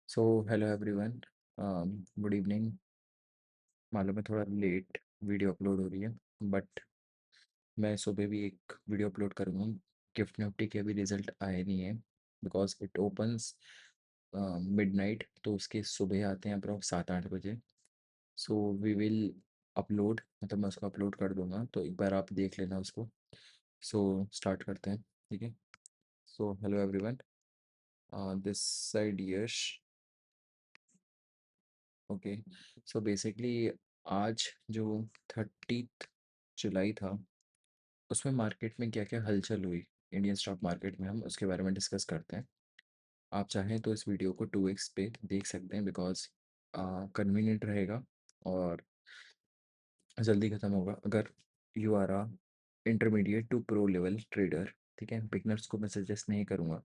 So hello everyone. Good evening. मालूम है थोड़ा लेट वीडियो अपलोड हो रही है, बट मैं सुबह भी एक वीडियो अपलोड करूँगा। गिफ्ट निफ्टी के अभी रिजल्ट आए नहीं है बिकॉज इट ओपन्स मिडनाइट, तो उसके सुबह आते हैं अप्रॉक्स 7-8 बजे। सो वी विल अपलोड, मतलब मैं उसको अपलोड कर दूंगा, तो एक बार आप देख लेना उसको। सो स्टार्ट करते हैं, ठीक है। So hello everyone, this side Yash. Okay. So basically आज जो 30 जुलाई था, उसमें मार्केट में क्या क्या हलचल हुई इंडियन स्टॉक मार्केट में, हम उसके बारे में डिस्कस करते हैं। आप चाहें तो इस वीडियो को 2x पे देख सकते हैं बिकॉज कन्वीनियंट रहेगा और जल्दी ख़त्म होगा। अगर you are a intermediate to pro level trader, ठीक है, बिगनर्स को मैं सजेस्ट नहीं करूँगा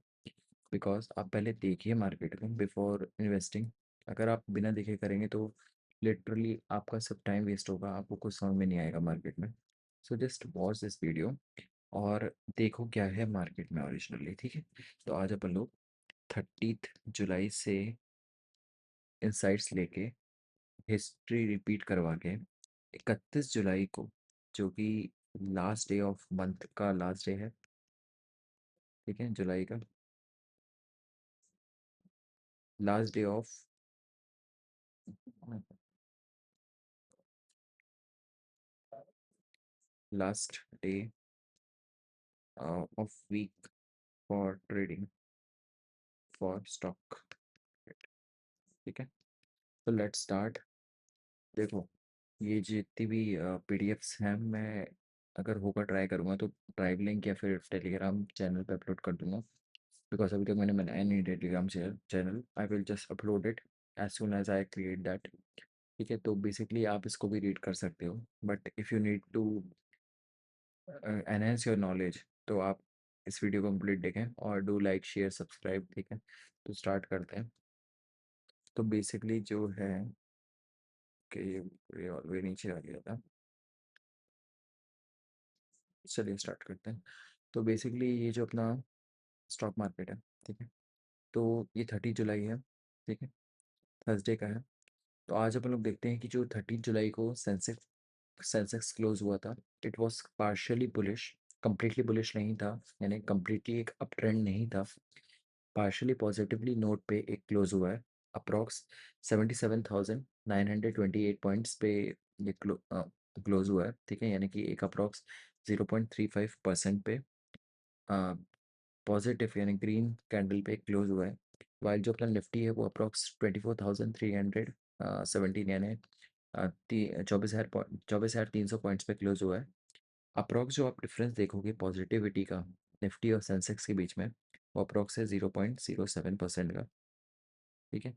बिकॉज आप पहले देखिए मार्केट में बिफोर इन्वेस्टिंग। अगर आप बिना देखे करेंगे तो लिटरली आपका सब टाइम वेस्ट होगा, आपको कुछ समझ में नहीं आएगा मार्केट में। So just watch this video और देखो क्या है मार्केट में ओरिजिनली, ठीक है। तो आज अपन लोग 30 जुलाई से इंसाइट्स लेके हिस्ट्री रिपीट करवा के 31 जुलाई को, जो कि लास्ट डे ऑफ मंथ का लास्ट डे है, ठीक है, जुलाई का last day of last day of week for trading for stock, ठीक है। तो लेट्स स्टार्ट। देखो, ये जितनी भी पीडीएफ्स हैं, मैं अगर होगा ट्राई करूँगा तो ड्राइव लिंक या फिर टेलीग्राम चैनल पे अपलोड कर दूंगा बिकॉज अभी तक मैंने बनाया नहीं Telegram channel. I will just upload it as soon as I create that, ठीक है। तो बेसिकली आप इसको भी रीड कर सकते हो, but if you need to enhance your knowledge तो आप इस वीडियो को कंप्लीट देखें और डू लाइक शेयर सब्सक्राइब, ठीक है। तो स्टार्ट करते हैं। तो बेसिकली जो है कि ये ऑलवे नीचे आ गया था, चलिए स्टार्ट करते हैं। तो बेसिकली ये जो अपना स्टॉक मार्केट है, ठीक है, तो ये 30 जुलाई है, ठीक है, थर्सडे का है। तो आज अपन लोग देखते हैं कि जो 30 जुलाई को सेंसेक्स क्लोज हुआ था, it was partially bullish, completely bullish नहीं था, यानी कंप्लीटली एक अप ट्रेंड नहीं था। पार्शियली पॉजिटिवली नोट पे एक क्लोज हुआ है। अप्रॉक्स 77,928 पॉइंट्स पे ये क्लोज हुआ है, ठीक है, यानी कि एक अप्रॉक्स 0.35% पे पॉजिटिव यानी ग्रीन कैंडल पे क्लोज हुआ है। वाइल जो अपना निफ्टी है वो अप्रॉक्स 24,317 यानी 24,300 पॉइंट्स पे क्लोज हुआ है। अप्रॉक्स जो आप डिफरेंस देखोगे पॉजिटिविटी का निफ्टी और सेंसेक्स के बीच में, वो अप्रॉक्स है 0.07% का, ठीक है।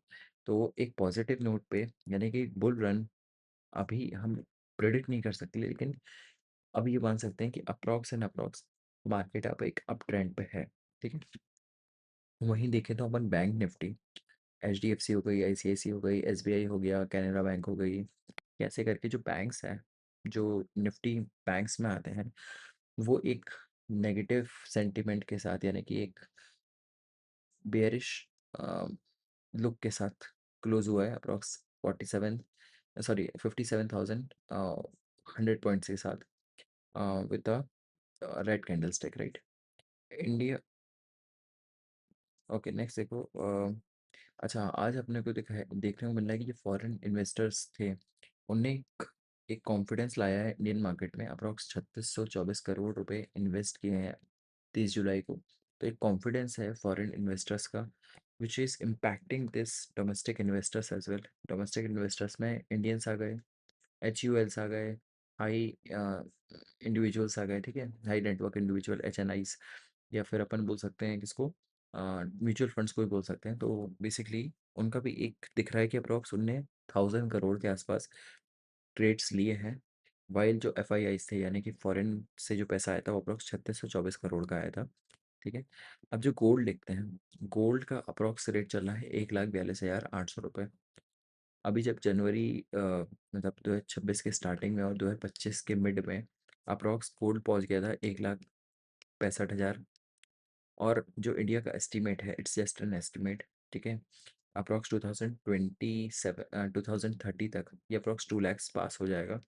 तो एक पॉजिटिव नोट पे, यानी कि बुल रन अभी हम प्रेडिक्ट नहीं कर सकते, लेकिन अब ये मान सकते हैं कि अप्रॉक्स एंड अप्रॉक्स मार्केट अब एक अप ट्रेंड पे है, ठीक है। वहीं देखें तो अपन bank Nifty, H D F C हो गई, आई सी आई सी हो गई, एस बी आई हो गया, कैनरा बैंक हो गई, कैसे करके जो बैंक्स हैं, जो निफ्टी बैंक्स में आते हैं, वो एक नेगेटिव सेंटिमेंट के साथ, यानी कि एक बेयरिश लुक के साथ क्लोज हुआ है अप्रॉक्स 57 पॉइंट्स के साथ with a red candle stick, right. India, okay next देखो। अच्छा, आज अपने को देखने को मिल रहा है कि जो फॉरेन इन्वेस्टर्स थे, उनने एक कॉन्फिडेंस लाया है इंडियन मार्केट में। अप्रॉक्स 3624 करोड़ रुपए इन्वेस्ट किए हैं 30 जुलाई को। तो एक कॉन्फिडेंस है फॉरेन इन्वेस्टर्स का, which is impacting this domestic investors as well. Domestic investors में इंडियंस आ गए, एच यू एल्स आ गए, हाई इंडिविजुअल्स आ गए, ठीक है, high network individual H N Is, या फिर अपन बोल सकते हैं किसको, म्यूचुअल फंड्स को भी बोल सकते हैं। तो बेसिकली उनका भी एक दिख रहा है कि अप्रॉक्स उनने 1000 करोड़ के आसपास ट्रेड्स लिए हैं। वाइल जो एफ आई आईज थे, यानी कि फॉरेन से जो पैसा आया था, वो अप्रॉक्स 3624 करोड़ का आया था, ठीक है। अब जो गोल्ड देखते हैं, गोल्ड का अप्रॉक्स रेट चल रहा है 1,42,800 रुपये। अभी जब जनवरी मतलब 2026 के स्टार्टिंग में और 2025 के मिड में अप्रॉक्स गोल्ड पहुंच गया था 1,65,000। और जो इंडिया का एस्टीमेट है, इट्स जस्ट एन एस्टीमेट, ठीक है, अप्रॉक्स 2027 2030 तक ये अप्रॉक्स 2 lakhs पास हो जाएगा।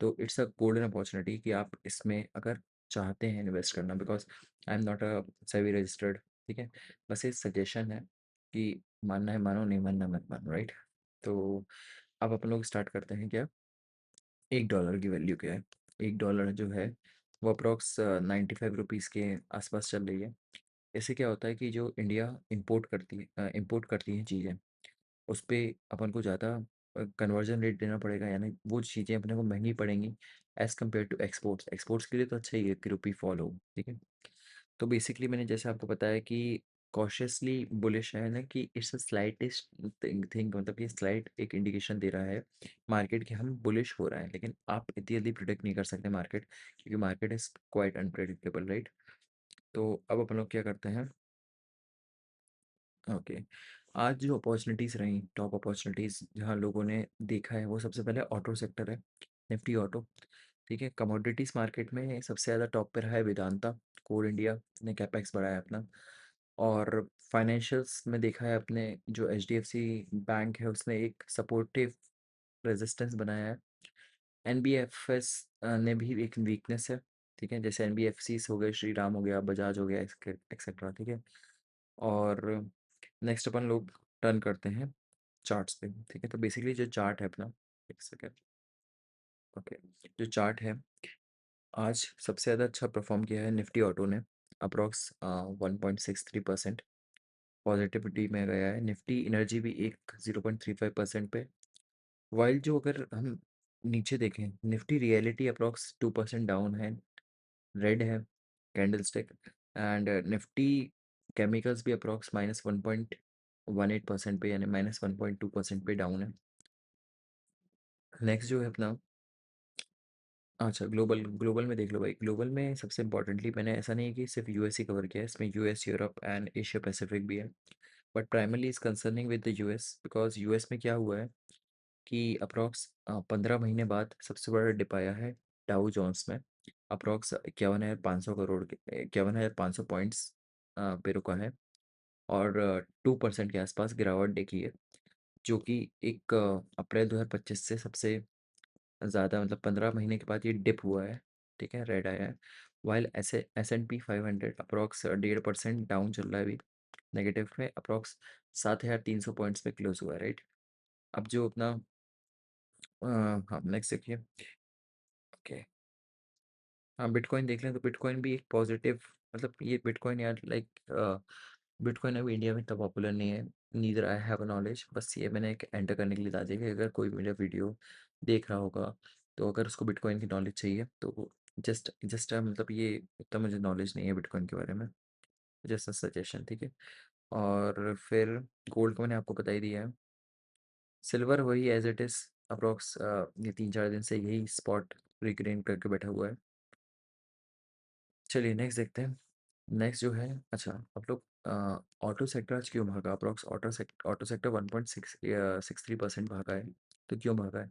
तो इट्स अ गोल्डन अपॉर्चुनिटी कि आप इसमें अगर चाहते हैं इन्वेस्ट करना, because I am not a SEBI registered, ठीक है। बस ये सजेशन है कि मानना है मानो, नहीं मानना मत मानो, राइट। तो अब अपन लोग स्टार्ट करते हैं क्या। $1 की वैल्यू क्या है। $1 जो है वो अप्रॉक्स 95 रुपीज़ के आसपास चल रही है। इससे क्या होता है कि जो इंडिया इंपोर्ट करती है चीज़ें, उस पे अपन को ज़्यादा कन्वर्जन रेट देना पड़ेगा, यानी वो चीज़ें अपने को महंगी पड़ेंगी as compare to exports. Exports के लिए तो अच्छा ही है कि रुपी फॉल हो, ठीक है। तो बेसिकली मैंने जैसे आपको बताया कि कॉशियसली बुलिश है ना, कि इट्स अ स्लाइटिश थिंग, मतलब कि स्लाइट एक इंडिकेशन दे रहा है मार्केट कि हम बुलिश हो रहे हैं, लेकिन आप इतनी जल्दी प्रिडिक्ट नहीं कर सकते मार्केट, क्योंकि market is quite unpredictable, right. तो अब अपन लोग क्या करते हैं। ओके। आज जो अपॉर्चुनिटीज़ रही, टॉप अपॉर्चुनिटीज़ जहाँ लोगों ने देखा है, वो सबसे पहले ऑटो सेक्टर है, निफ्टी ऑटो, ठीक है। कमोडिटीज़ मार्केट में सबसे ज़्यादा टॉप पे रहा है वेदांता। कोल इंडिया ने कैपेक्स बढ़ाया अपना। और फाइनेंशियल्स में देखा है अपने, जो एचडीएफसी बैंक है उसने एक सपोर्टिव रेजिस्टेंस बनाया है। एनबीएफएस ने भी एक वीकनेस है, ठीक है। जैसे एनबीएफसीस हो गए, श्रीराम हो गया, बजाज हो गया, एक्सेट्रा, ठीक है। और नेक्स्ट अपन लोग टर्न करते हैं चार्ट्स पे, ठीक है। तो बेसिकली जो चार्ट है अपना, एक सेकेंड, ओके। जो चार्ट है, आज सबसे ज़्यादा अच्छा परफॉर्म किया है निफ्टी ऑटो ने, अप्रॉक्स 1.63% पॉजिटिविटी में गया है। निफ्टी एनर्जी भी एक 0.35% पे। वाइल जो अगर हम नीचे देखें, निफ्टी रियलिटी अप्रॉक्स 2% डाउन है, रेड है candle stick. And Nifty chemicals भी अप्रॉक्स -1.18% पे, यानी -1.2% पे डाउन है। नेक्स्ट जो है अपना, अच्छा, ग्लोबल ग्लोबल में देख लो भाई। ग्लोबल में सबसे इम्पोर्टेंटली, मैंने ऐसा नहीं है कि सिर्फ यूएस ही कवर किया है, इसमें US, Europe and Asia Pacific भी है। But primarily is concerning with the US, because US में क्या हुआ है कि अप्रॉक्स 15 महीने बाद सबसे बड़ा डिप आया है डाउ जोन्स में। अप्रॉक्स 51,500 करोड़ के, 51,500 पॉइंट्स पे रुका है। और 2% के आसपास गिरावट देखी है, जो कि एक अप्रैल 2025 से सबसे ज़्यादा, मतलब 15 महीने के बाद ये डिप हुआ है, ठीक है, रेड आया है। वाइल ऐसे S&P 500 अप्रॉक्स 1.5% डाउन चल रहा है अभी, नेगेटिव में अप्रॉक्स 7,300 पॉइंट्स पे क्लोज हुआ है, राइट। अब जो अपना हाँ, नेक्स्ट देखिए, ओके। हाँ, बिटकॉइन देख लें तो बिटकॉइन भी एक पॉजिटिव, मतलब ये बिटकॉइन यार, लाइक बिटकॉइन अभी इंडिया में इतना पॉपुलर नहीं है। नीदर आई हैव नॉलेज, बस ये मैंने एक एंटर करने के लिए बता दिया कि अगर कोई मेरा वीडियो देख रहा होगा, तो अगर उसको बिटकॉइन की नॉलेज चाहिए तो जस्ट जस्ट मतलब ये इतना मुझे नॉलेज नहीं है बिटकॉइन के बारे में, जस्ट सजेशन, ठीक है। और फिर गोल्ड का मैंने आपको बता ही दिया है। सिल्वर वही एज इट इज़, अप्रॉक्स ये 3-4 दिन से यही स्पॉट रिग्रेन करके बैठा हुआ है। चलिए नेक्स्ट देखते हैं। नेक्स्ट जो है, अच्छा, आप लोग ऑटो सेक्टर आज क्यों भागा। अप्रॉक्स ऑटो सेक्टर 1.63% भागा है। तो क्यों भागा है,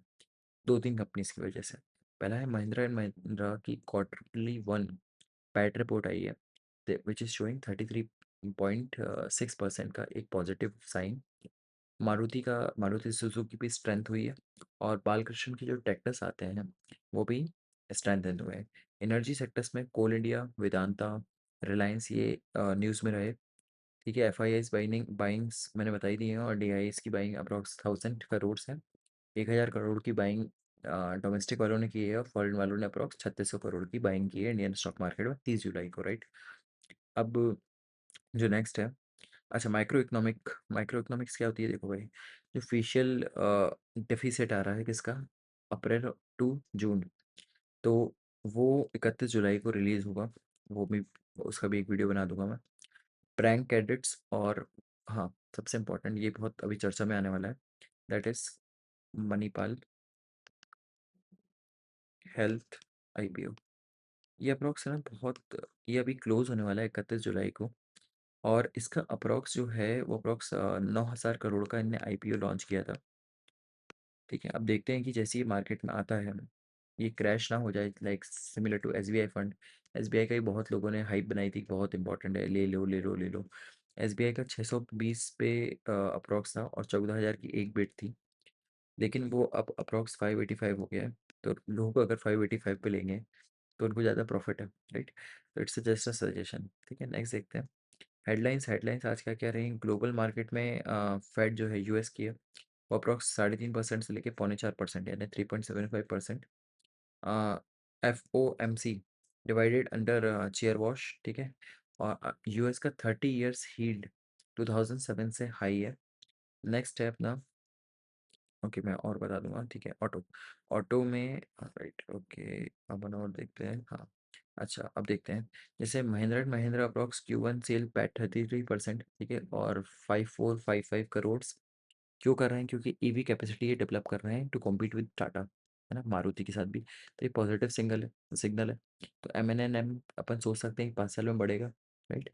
दो तीन कंपनीज की वजह से। पहला है महिंद्रा एंड महिंद्रा की Q1 पैट रिपोर्ट आई है, विच इज़ शोइंग 33.6% का एक पॉजिटिव साइन। मारुति सुजुकी भी स्ट्रेंथ हुई है। और बालकृष्ण के जो ट्रैक्टर्स आते हैं वो भी स्ट्रेंथन हुए हैं। एनर्जी सेक्टर्स में कोल इंडिया, वेदांता, रिलायंस ये न्यूज़ में रहे, ठीक है। एफ आई आईज बाइंग्स मैंने बताई दी है, और डी आई एस की बाइंग अप्रॉक्स 1,000 करोड़ है। 1,000 करोड़ की बाइंग डोमेस्टिक वालों ने की है, और फॉरेन वालों ने अप्रॉक्स 3600 करोड़ की बाइंग की है इंडियन स्टॉक मार्केट में 30 जुलाई को, राइट। अब जो नेक्स्ट है, अच्छा, माइक्रो इकोनॉमिक्स क्या होती है, देखो भाई। जो फेशियल डेफिसिट आ रहा है किसका, अप्रैल टू जून, तो वो 31 जुलाई को रिलीज होगा। वो भी, उसका भी एक वीडियो बना दूंगा मैं। प्रैंक क्रेडिट्स, और हाँ, सबसे इम्पोर्टेंट, ये बहुत अभी चर्चा में आने वाला है, that is Manipal health IPO. ये अप्रोक्स है ना, बहुत, ये अभी क्लोज होने वाला है 31 जुलाई को। और इसका अप्रोक्स जो है वो अप्रोक्स 9,000 करोड़ का इनने आईपीओ लॉन्च किया था, ठीक है। अब देखते हैं कि जैसे ये मार्केट में आता है, ये क्रैश ना हो जाए, like similar to SBI fund. SBI का ही बहुत लोगों ने हाइप बनाई थी, बहुत इंपॉर्टेंट है, ले लो ले लो ले लो। एसबीआई का 620 पे अप्रॉक्स था और 14,000 की एक बिट थी, लेकिन वो अब अप्रॉक्स 585 हो गया है। तो लोग अगर 585 पे लेंगे तो उनको ज़्यादा प्रॉफिट है, राइट? तो इट्स जस्ट अ सजेशन। ठीक है, नेक्स्ट देखते हैं। हेडलाइंस हेडलाइंस आज क्या क्या रही? ग्लोबल मार्केट में फेड जो है यूएस की है, वो अप्रॉक्स 3.5% से लेके 4.25% यानी 3.75%। F O M C divided under chair wash, ठीक है। और यूएस का 30 ईयर्स हील्ड 2007 से हाई है। नेक्स्ट है अपना, ओके मैं और बता दूंगा, ठीक है। ऑटो, ऑटो में राइट, ओके अपन और देखते हैं, हाँ। अच्छा अब देखते हैं, जैसे Mahindra and Mahindra approx Q1 sale PAT 33%, ठीक है, और 5455 करोड़। क्यों कर रहे हैं? क्योंकि ईवी कैपेसिटी ये डेवलप कर रहे हैं टू कॉम्पीट विद टाटा, है ना, मारुति के साथ भी। तो ये पॉजिटिव सिग्नल है। तो M&M अपन सोच सकते हैं कि 5 साल में बढ़ेगा, राइट।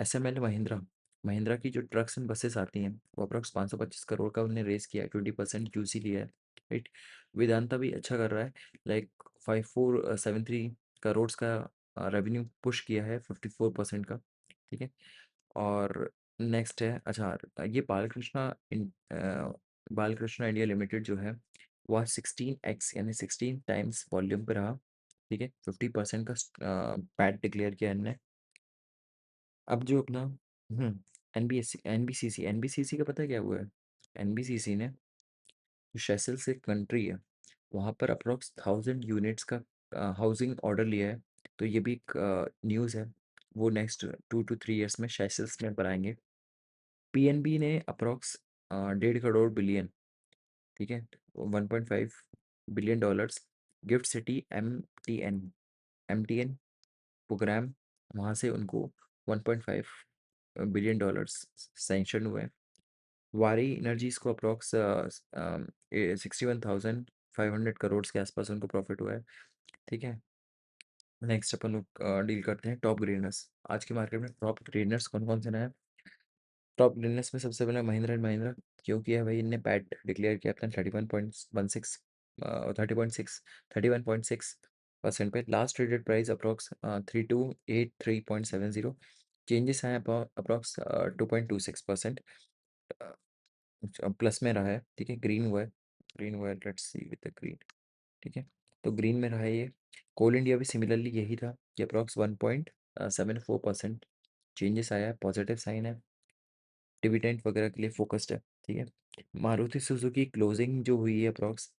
SML महिंद्रा, महिंद्रा की जो ट्रक्स एंड बसेस आती हैं वो अप्रॉक्स 525 करोड़ का उन्होंने रेस किया है, 20% क्यूसी लिया है, राइट। वेदांता भी अच्छा कर रहा है, लाइक 5473 करोड़ का रेवेन्यू पुश किया है, 54% का, ठीक है। और नेक्स्ट है, अच्छा ये बालकृष्णा इंडिया लिमिटेड जो है, वह 16x यानी 16 टाइम्स वॉल्यूम पे रहा, ठीक है। 50% का पैट डिक्लेयर किया इनने। अब जो अपना एनबीसीसी का पता है क्या हुआ है? एनबीसीसी ने, जो शेसेल्स एक कंट्री है, वहाँ पर अप्रोक्स 1000 यूनिट्स का हाउसिंग ऑर्डर लिया है। तो ये भी एक न्यूज़ है। वो नेक्स्ट 2 to 3 ईयर्स में शेसेल्स में बनाएंगे। पीएनबी ने अप्रोक्स 1.5 करोड़ बिलियन, ठीक है, 1.5 billion dollars GIFT city M T N programme, वहाँ से उनको 1.5 बिलियन डॉलर्स सैंक्शन हुए हैं। वारी एनर्जीज को अप्रोक्स 61,500 करोड़ के आसपास उनको प्रॉफिट हुआ है, ठीक है। नेक्स्ट अपन लोग डील करते हैं टॉप ग्रेनर्स। आज के मार्केट में टॉप ग्रेनर्स कौन कौन से नए हैं? टॉप ग्रेनर्स में सबसे पहले महिंद्रा एंड महिंद्रा। क्यों किया है भाई? इनने पैट डिक्लेयर किया अपना 31.16, 30.6, 31.6% पे। Last traded price approx 3283.70। Changes आए अप्रॉक्स 2.26%, प्लस में रहा है, ठीक है। ग्रीन हुआ है, let's see with the green, ठीक है। तो ग्रीन में रहा है ये। कोल इंडिया भी सिमिलरली यही था कि अप्रॉक्स 1.74% चेंजेस आया है, पॉजिटिव साइन है, डिविडेंड वगैरह के लिए फोकस्ड है, ठीक है। मारुति सुजुकी क्लोजिंग जो हुई है अप्रॉक्स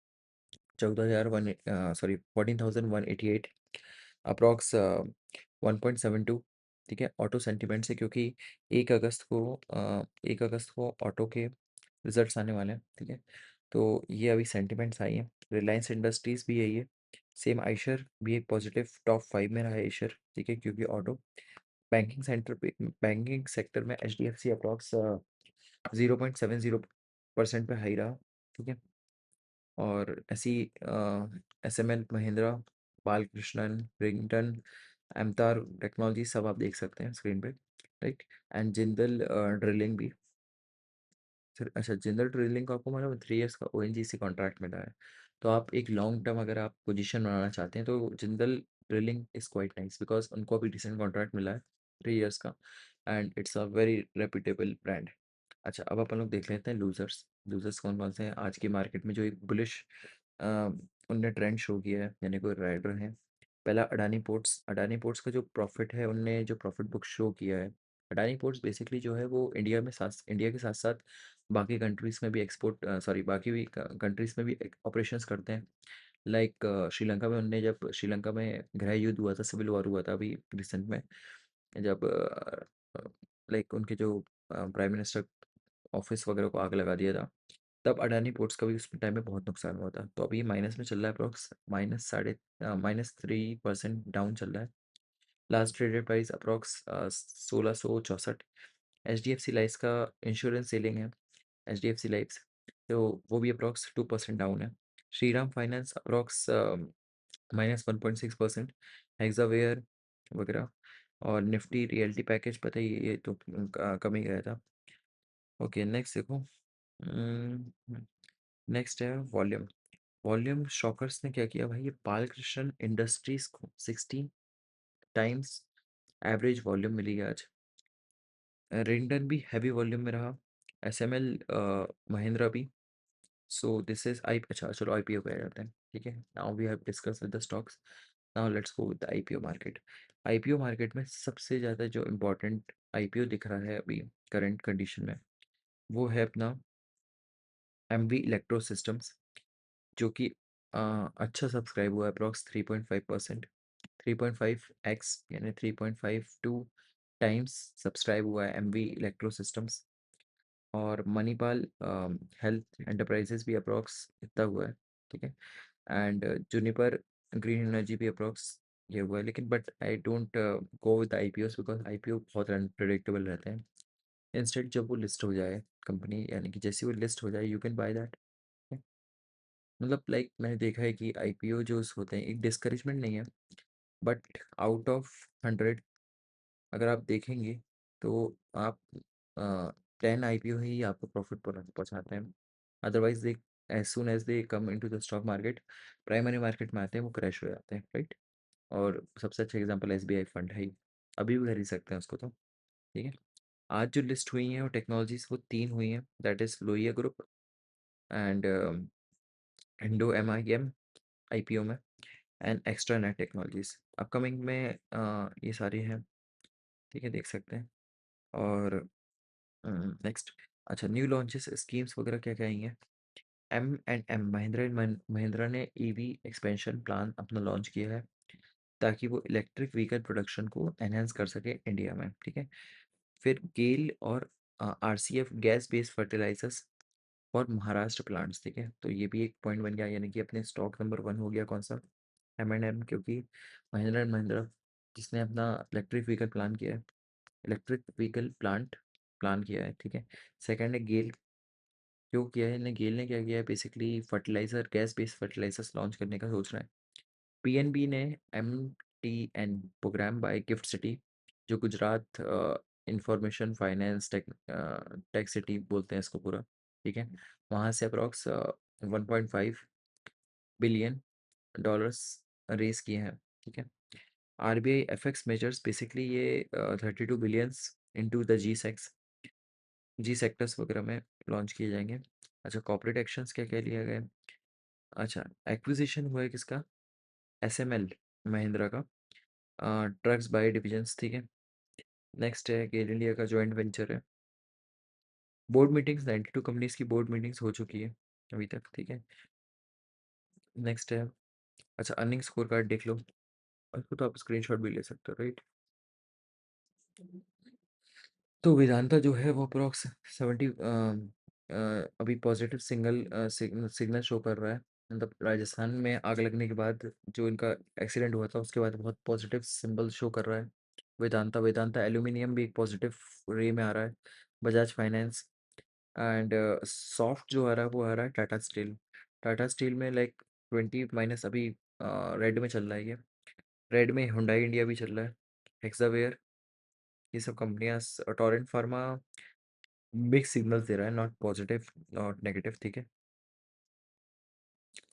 14,188, अप्रॉक्स 1.72, ठीक है। ऑटो सेंटिमेंट से, क्योंकि 1 अगस्त को ऑटो के रिजल्ट्स आने वाले हैं, ठीक है। तो ये अभी सेंटिमेंट्स आई हैं। रिलायंस इंडस्ट्रीज भी यही है, सेम। आइशर भी एक पॉजिटिव टॉप 5 में रहा है आइशर, ठीक है, क्योंकि ऑटो। बैंकिंग सेक्टर में HDFC अप्रॉक्स 0.70% पे हाई रहा, ठीक है। और ऐसी SML महिंद्रा, बालकृष्णन, रिंगटन, एमतार टेक्नोलॉजी सब आप देख सकते हैं स्क्रीन पे, राइट। एंड जिंदल ड्रिलिंग भी। फिर अच्छा, जिंदल ड्रिलिंग को आपको मतलब 3 ईयर्स का ONGC कॉन्ट्रैक्ट मिला है। तो आप एक लॉन्ग टर्म अगर आप पोजीशन बनाना चाहते हैं तो Jindal drilling is quite nice, because उनको अभी डिसेंट कॉन्ट्रैक्ट मिला है 3 ईयर्स का, and it's a very reputable brand. अच्छा अब अपन लोग देख लेते हैं लूजर्स। लूजर्स कौन कौन से हैं आज की मार्केट में जो एक बुलिश उनने ट्रेंड शो किया है, यानी कोई राइडर है। पहला अडानी पोर्ट्स। अडानी पोर्ट्स का जो प्रॉफिट है, उनने जो प्रॉफिट बुक शो किया है। अडानी पोर्ट्स बेसिकली जो है वो इंडिया के साथ साथ बाकी कंट्रीज़ में भी बाकी भी कंट्रीज़ में भी ऑपरेशंस करते हैं। लाइक श्रीलंका में उनने, जब श्रीलंका में गृह युद्ध हुआ था, सिविल वॉर हुआ था अभी रिसेंट में, जब लाइक उनके जो प्राइम मिनिस्टर ऑफिस वगैरह को आग लगा दिया था, तब अडानी पोर्ट्स का भी उस टाइम में बहुत नुकसान हुआ था। तो अभी माइनस में चल रहा है, अप्रॉक्स -3% डाउन चल रहा है। Last traded price approx 1664। HDFC life का इंश्योरेंस सेलिंग है, HDFC लाइफ, तो वो भी अप्रॉक्स 2% डाउन है। Shriram finance approx -1.6%। हेक्सावेयर वगैरह, और निफ्टी रियल्टी पैकेज, पता ही ये तो कम ही गया था। ओके नेक्स्ट देखो। नेक्स्ट है वॉल्यूम। वॉल्यूम शॉकर्स ने क्या किया भाई? ये बालकृष्ण इंडस्ट्रीज को 16 टाइम्स एवरेज वॉल्यूम मिली है आज। रेंडन भी हैवी वॉल्यूम में रहा, एसएमएल महिंद्रा भी। सो दिस इज आई, अच्छा चलो आईपीओ पे आ जाते हैं, ठीक है। Now we have discuss the stocks, now let's go with the IPO market. IPO market में सबसे ज़्यादा जो इम्पोर्टेंट आईपीओ दिख रहा है अभी करंट कंडीशन में, वो है अपना एमवी इलेक्ट्रो सिस्टम्स, जो कि अच्छा सब्सक्राइब हुआ है, अप्रॉक्स 3.5%, 3.5x यानी 3.52 टाइम्स सब्सक्राइब हुआ है एमवी इलेक्ट्रो सिस्टम्स। और मणिपाल हेल्थ एंटरप्राइजेस भी अप्रॉक्स इतना हुआ है, ठीक है। एंड जूनिपर ग्रीन एनर्जी भी अप्रॉक्स ये हुआ है, लेकिन but I don't go with IPOs because IPO बहुत अनप्रेडिक्टेबल रहते हैं। इंस्टेड जब वो लिस्ट हो जाए कंपनी, यानी कि जैसे वो लिस्ट हो जाए यू कैन बाय दैट। मतलब लाइक मैंने देखा है कि आईपीओ जो होते हैं, एक डिस्करेजमेंट नहीं है, बट आउट ऑफ 100 अगर आप देखेंगे तो आप 10 आईपीओ ही आपको प्रॉफिट पहुंचाते हैं। Otherwise they, as soon as they come into the stock market, primary market में आते हैं वो क्रैश हो जाते हैं, राइट। और सबसे अच्छा एग्जांपल एसबीआई फंड है ही, अभी भी खरीद सकते हैं उसको तो, ठीक है। आज जो लिस्ट हुई हैं वो टेक्नोलॉजीज वो 3 हुई हैं, that is Lohia group and Indo M I M IPO में, and extra net technologies upcoming में ये सारी हैं, ठीक है, देख सकते हैं। और नेक्स्ट, अच्छा न्यू लॉन्चेस स्कीम्स वगैरह क्या क्या आई हैं। M and M Mahindra and Mahindra ने ईवी एक्सपेंशन प्लान अपना लॉन्च किया है, ताकि वो इलेक्ट्रिक व्हीकल प्रोडक्शन को एनहेंस कर सके इंडिया में, ठीक है। फिर गेल और आरसीएफ गैस बेस्ड फर्टिलाइजर्स और महाराष्ट्र प्लांट्स, ठीक है। तो ये भी एक पॉइंट बन गया, यानी कि अपने स्टॉक नंबर 1 हो गया कौन सा, एम एंड एम, क्योंकि महिंद्रा एंड महिंद्रा जिसने अपना इलेक्ट्रिक व्हीकल प्लान किया है, इलेक्ट्रिक व्हीकल प्लांट प्लान किया है, ठीक है। सेकंड है गेल, क्यों किया है, ने गेल ने क्या किया है, basically fertiliser gas based fertilisers launch करने का सोच रहा है। पीएनबी ने MTN programme by gift city, जो Gujarat information finance tech city बोलते हैं इसको पूरा, ठीक है। वहाँ से अप्रॉक्स 1.5 बिलियन डॉलर्स रेस किए हैं, ठीक है। आरबीआई एफएक्स मेजर्स, बेसिकली ये 32 billions into the G sectors वगैरह में लॉन्च किए जाएंगे। अच्छा कॉर्पोरेट एक्शंस क्या क्या लिया गया है। अच्छा एक्विजिशन हुआ है किसका, एसएमएल महिंद्रा का, ट्रक्स बाय डिविजन्स, ठीक है। नेक्स्ट है गेल इंडिया का जॉइंट वेंचर है। बोर्ड मीटिंग्स 92 कंपनीज की बोर्ड मीटिंग्स हो चुकी है अभी तक, ठीक है। नेक्स्ट है, अच्छा अर्निंग स्कोर कार्ड देख लो, उसको तो आप स्क्रीनशॉट भी ले सकते हो, राइट। तो वेदांता जो है वो अप्रॉक्स 70 अभी पॉजिटिव सिग्नल शो कर रहा है। मतलब राजस्थान में आग लगने के बाद जो इनका एक्सीडेंट हुआ था उसके बाद बहुत पॉजिटिव सिंबल शो कर रहा है। वेदांता वेदांता एल्यूमिनियम भी एक पॉजिटिव रे में आ रहा है। बजाज फाइनेंस एंड सॉफ्ट जो आ रहा है वो आ रहा है टाटा स्टील। टाटा स्टील में लाइक 20 माइनस अभी रेड में चल रहा है ये। रेड में हुंडई इंडिया भी चल रहा है, हेक्सावेयर, ये सब कंपनियां। टोरेंट फार्मा मिक्स सिग्नल्स दे रहा है, नॉट पॉजिटिव नॉट नेगेटिव, ठीक है।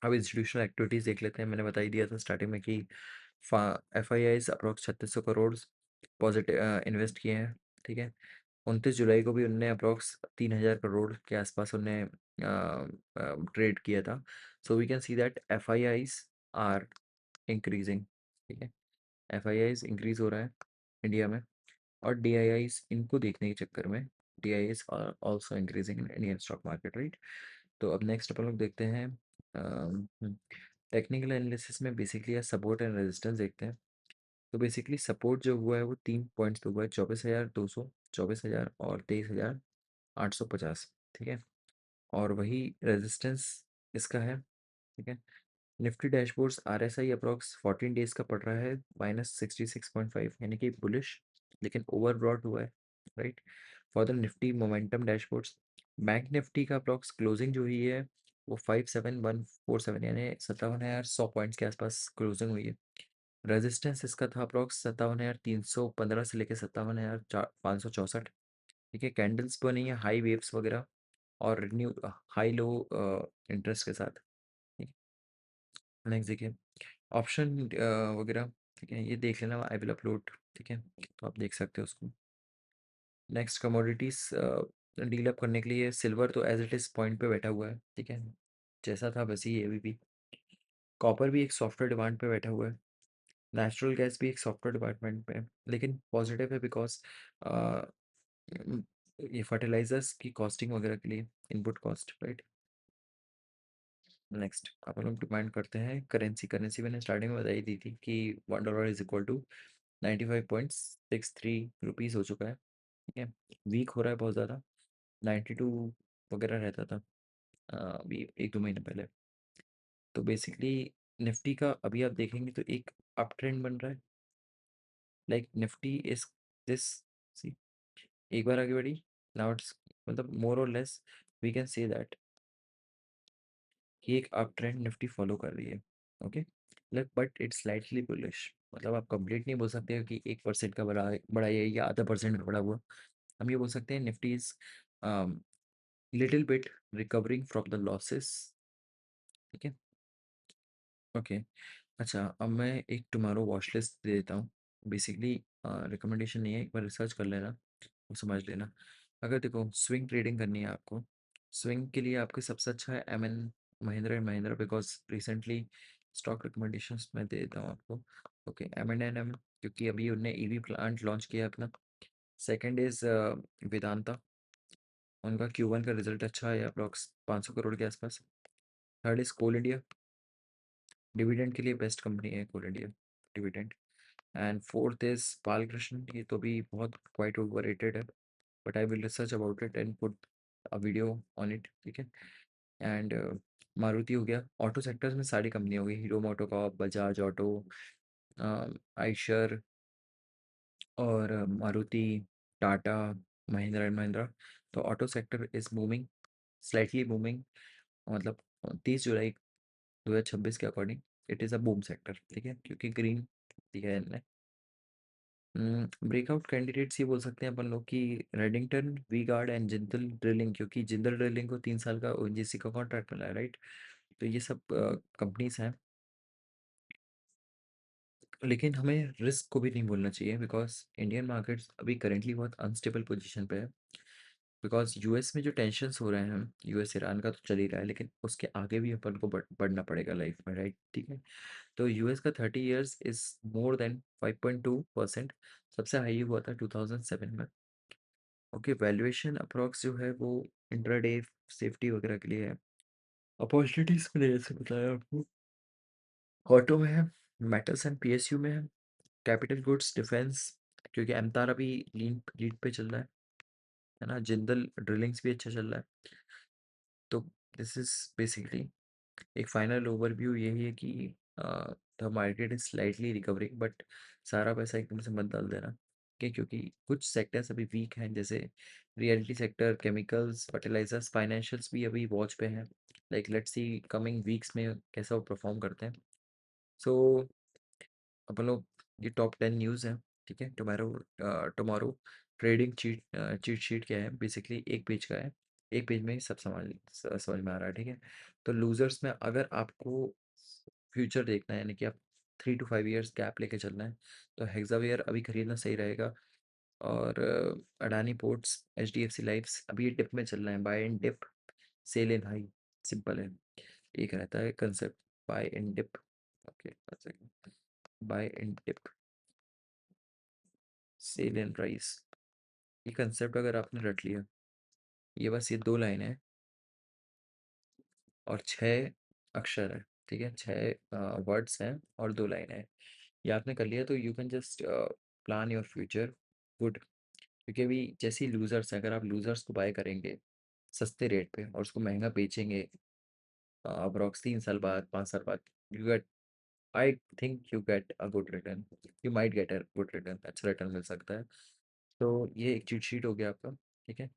अब इंस्टीट्यूशनल एक्टिविटीज़ देख लेते हैं। मैंने बता ही दिया था स्टार्टिंग में कि F I eyes approx 3600 crore positive invest किए हैं, ठीक है। 29 जुलाई को भी उनने अप्रोक्स 3000 करोड़ के आसपास उनने ट्रेड किया था। So we can see that F I Is are increasing, ठीक है। एफ आई आईज इंक्रीज हो रहा है इंडिया में, और डी आई आईज इनको देखने के चक्कर में D I Is are also increasing in Indian stock market, right. तो अब नेक्स्ट अपन लोग देखते हैं टेक्निकल एनालिसिस में बेसिकली सपोर्ट एंड रेजिस्टेंस देखते हैं। तो बेसिकली सपोर्ट जो हुआ है वो 3 पॉइंट्स पे हुआ है, 24,200, 24,000 और 23,850, ठीक है। और वही रेजिस्टेंस इसका है, ठीक है। Nifty dashboards RSI approx 14 days का पड़ रहा है -66.5, यानी कि बुलिश, लेकिन ओवरब्रॉट हुआ है, right. For the Nifty momentum dashboards, bank Nifty का अप्रॉक्स क्लोजिंग जो हुई है वो 57147, यानी 57,100 पॉइंट्स के आसपास क्लोजिंग हुई है। रेजिस्टेंस इसका था अप्रॉक्स 57,315 से लेकर 57,564, ठीक है। कैंडल्स बनी है हाई वेव्स वगैरह और न्यू हाई लो इंटरेस्ट के साथ, ठीक है। नेक्स्ट देखिए ऑप्शन वगैरह, ठीक है, ये देख लेना, आई विल अपलोड, ठीक है। तो आप देख सकते हो उसको। नेक्स्ट कमोडिटीज डील अप करने के लिए सिल्वर तो एज इट इज पॉइंट पे बैठा हुआ है, ठीक है, जैसा था वैसे ही अभी भी। कॉपर भी एक सॉफ्टवेयर डिमांड पे बैठा हुआ है। नेचुरल गैस भी एक सॉफ्टवेयर डिपार्टमेंट पे है, लेकिन पॉजिटिव है बिकॉज ये फर्टिलाइजर्स की कॉस्टिंग वगैरह के लिए, इनपुट कॉस्ट, राइट। नेक्स्ट अपन लोग डिमांड करते हैं करेंसी। करेंसी मैंने स्टार्टिंग में बताई दी थी कि $1 इज इक्वल टू 95.63 रुपीज़ हो चुका है, ठीक है। वीक हो रहा है बहुत ज़्यादा, 92 वगैरह रहता था अभी एक दो महीने पहले। तो बेसिकली निफ्टी का अभी आप देखेंगे तो एक अप ट्रेंड बन रहा है, like Nifty is this, see, एक बार आगे बढ़ी, नाउ इट्स, मतलब मोर और less we can say that कि एक अप ट्रेंड निफ्टी फॉलो कर रही है, okay. Like but it's slightly bullish, मतलब आप कंप्लीट नहीं बोल सकते हो कि 1% का बढ़ा है या आधा परसेंट का बढ़ा हुआ। हम ये बोल सकते हैं Nifty is little bit recovering from the losses, ठीक है, ओके। अच्छा, अब मैं एक टुमारो वॉच लिस्ट दे देता हूँ। बेसिकली रिकमेंडेशन नहीं है, एक बार रिसर्च कर लेना और समझ लेना। अगर देखो स्विंग ट्रेडिंग करनी है आपको, स्विंग के लिए आपके सबसे अच्छा है M and Mahindra and Mahindra, because recently stock recommendations मैं दे देता हूँ आपको, ओके। एम क्योंकि अभी उनने ईवी प्लांट लॉन्च किया है अपना। सेकंड इज वेदांता, उनका Q1 का रिजल्ट अच्छा है, अप्रॉक्स 500 करोड़ के आसपास। Third is Coal India, dividend के लिए बेस्ट कंपनी है Coal India, dividend. And fourth is Balkrishna, ये तो भी बहुत क्वाइट ओवररेटेड है, but I will research about it and put a video on it, ठीक है। एंड मारुति हो गया। ऑटो सेक्टर्स में सारी कंपनी हो गई, hero MotoCorp, Bajaj auto, Eicher और मारुति, टाटा, महिंद्रा एंड महिंद्रा। तो auto sector is booming, slightly booming, मतलब 30 जुलाई 2026 के according it is a boom sector, ठीक है, क्योंकि ग्रीन दिया है इनने। ब्रेकआउट कैंडिडेट्स ये बोल सकते हैं अपन लोग कि Redington, V Guard and Jindal drilling, क्योंकि जिंदल ड्रिलिंग को 3 साल का ओएनजीसी का कॉन्ट्रैक्ट मिला है, राइट। तो ये सब कंपनीज हैं, लेकिन हमें रिस्क को भी नहीं भूलना चाहिए, बिकॉज इंडियन मार्केट्स अभी करेंटली बहुत अनस्टेबल पोजीशन पे है। बिकॉज यूएस में जो टेंशन्स हो रहे हैं, यूएस ईरान का तो चल ही रहा है, लेकिन उसके आगे भी अपन को बढ़ना पड़ेगा लाइफ में, राइट, ठीक है। तो यूएस का 30 ईयर्स इज मोर देन 5.2%, सबसे हाई हुआ था 2007 में, ओके। वैल्यूएशन अप्रॉक्स जो है वो इंट्राडे सेफ्टी वगैरह के लिए है, अपॉर्चुनिटीज के लिए, जैसे बताया आपको। ऑटो में है, मेटल्स एंड पीएसयू में है, कैपिटल गुड्स, डिफेंस, क्योंकि एमतार अभी लीड पे चल रहा है ना, जिंदल ड्रिलिंग्स भी अच्छा चल रहा है। तो दिस इज बेसिकली एक फाइनल ओवरव्यू, यही है कि the market is slightly recovering, but सारा पैसा एकदम से मत डाल देना, क्योंकि कुछ सेक्टर्स अभी वीक हैं, जैसे realty sector, chemicals, fertilizers, financials भी अभी वॉच पे हैं। Like let's see coming weeks में कैसा वो परफॉर्म करते हैं। सो अपन लोग, ये टॉप 10 न्यूज़ हैं, ठीक है। Tomorrow tomorrow trading cheat sheet क्या है, बेसिकली एक पेज का है, एक पेज में ही सब समझ में आ रहा है, ठीक है। तो लूजर्स में अगर आपको फ्यूचर देखना है, यानी कि आप 3 to 5 years गैप लेके चलना है, तो हेक्सावेयर अभी खरीदना सही रहेगा। और अडानी पोर्ट्स, HDFC लाइफ्स अभी ये डिप में चल रहा है, buy and dip, sell in high, simple है, एक रहता है concept, buy and dip, okay, buy and dip, sell and rise, ये कंसेप्ट अगर आपने रट लिया, ये बस ये 2 लाइन है और 6 अक्षर है, ठीक है, 6 वर्ड्स हैं और 2 लाइन है, ये आपने कर लिया तो you can just plan your future good. क्योंकि अभी जैसे ही लूजर्स हैं, अगर आप लूजर्स को बाय करेंगे सस्ते रेट पे और उसको महंगा बेचेंगे अप्रॉक्स 3 साल बाद, 5 साल बाद, you get, I think you get a good return, you might get a good return, अच्छा रिटर्न मिल सकता है। तो ये एक चीट शीट हो गया आपका, ठीक है।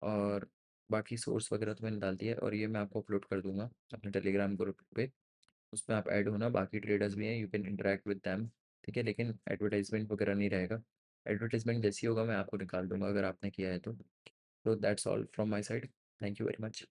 और बाकी सोर्स वगैरह तो मैंने डाल दिया है, और ये मैं आपको अपलोड कर दूंगा अपने टेलीग्राम ग्रुप पे, उसमें आप ऐड होना, बाकी ट्रेडर्स भी हैं, you can interact with them, ठीक है। लेकिन एडवर्टाइजमेंट वगैरह नहीं रहेगा, एडवर्टाइजमेंट जैसी होगा मैं आपको निकाल दूंगा अगर आपने किया है तो that's all from my side, thank you very much.